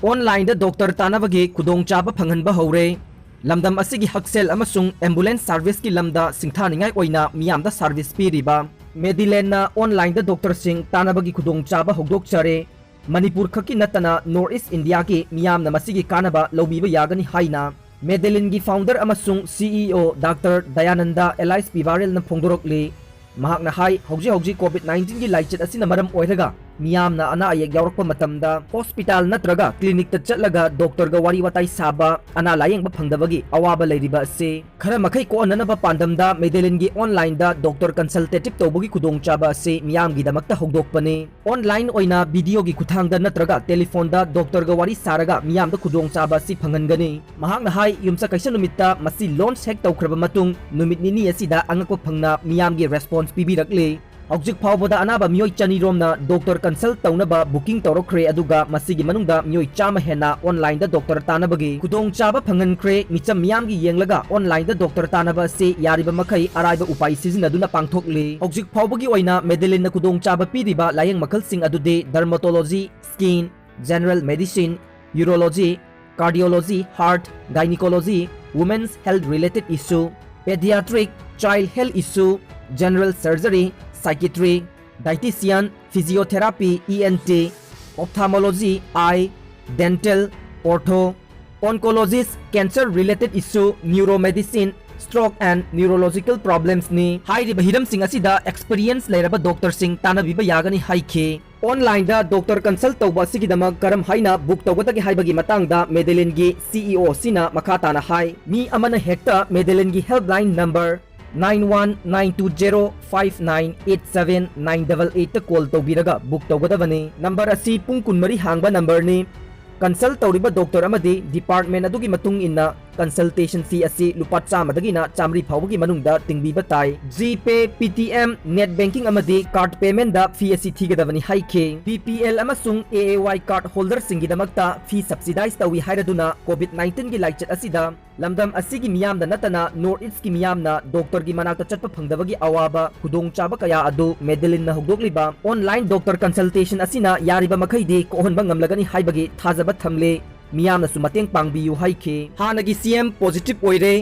Online da Dr. Tanabagi Khudongchaba Fanghanba Houre lamdam asigi haksel amasung ambulance service ki lamda singthaningai oina miyamda service piriba Medilen na online da Dr. Singh Tanabagi Khudongchaba Hogdokchare Manipur khaki natana North East India ki miyamna masigi kanaba lawbiba yagani haina Medellin gi founder amasung CEO Dr. Dayananda Elias Pivarel na phongdorokli mahakna hai hauji COVID-19 gi laichet asina maram oiraga miyamna ana ayek yawrakpa matamda hospital natraga clinic ta chatlaga doctor ga wari watai saba ana layeng ba phangdabagi awaba leiriba ase khara makai ko anana ba pandamda Medellin gi online da doctor consultative tawbagi khudongchaba ase miyam gi damakta hogdokpani online oina video gi kuthangda natraga telephone da doctor ga wari saraga miyam da khudongchaba si phangangani mahakna hai yumsa kaisa numitta masi launch hek tawkhraba matung numit nini asida angakpa phangna miyam gi response pibirakle Haujuk Pawboda anaba miyoi chani romna Dr. Consult taunaba booking tawrokre aduga masigi manungda miyoi chama hena online da Dr. Tanabagi Khudongchaba Fanghankre micham miyamgi yenglaga online da Dr. Tanaba se yariba makai araiba upai sizinaduna pangthokli Haujuk Pawbagi oina Medellin na Khudongchaba piriba layeng makhal sing adude dermatology, skin, general medicine, urology, cardiology, heart, gynecology, women's health related issue, pediatric, child health issue, general surgery, psychiatry, dietitian, physiotherapy, ENT, ophthalmology, eye, dental, ortho, oncologist, cancer-related issue, neuromedicine, stroke and neurological problems ni. Hairiba hiram sing asida experience lairaba Dr. Singh Tanabiba yagani haike. Online da Dr. Consult tawba sigidamag karam haina book tawgatagi haibagi matangda Medellin gi CEO sina makata na hai. Mi amana hekta Medellin gi helpline number 919205987988 ta call tawbiraga book tawgadabani number asi pung kunmari hangba number ni consult tawriba doctor amadi department adugi matung inna consultation fee asi lupa chamadagi na chamri phawgi manungda tingbiba tai GPay PTM net banking amadi card payment da fee asi thigadabani haike BPL amasung AAY card holder singi damakta fee subsidize tawi hairaduna COVID-19 gi laichet asida lamdam asigi miyamda natana North East ki miyamna doctor gi manakta chatpa phangdabagi awaba khudongchaba kaya adu Medellin na hugdokliba online doctor consultation asina yariba makhaide kohonba ngamlagani haibagi thajaba thamle miyamna su mateng pangbiyu haike Hannagi CM positive oire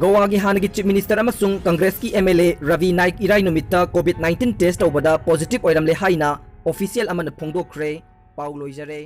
Goa gi Hannagi chief minister amasung congress ki MLA Ravi Naik irai numitta COVID-19 test obada positive oiramle haina official amana phongdokre paulojare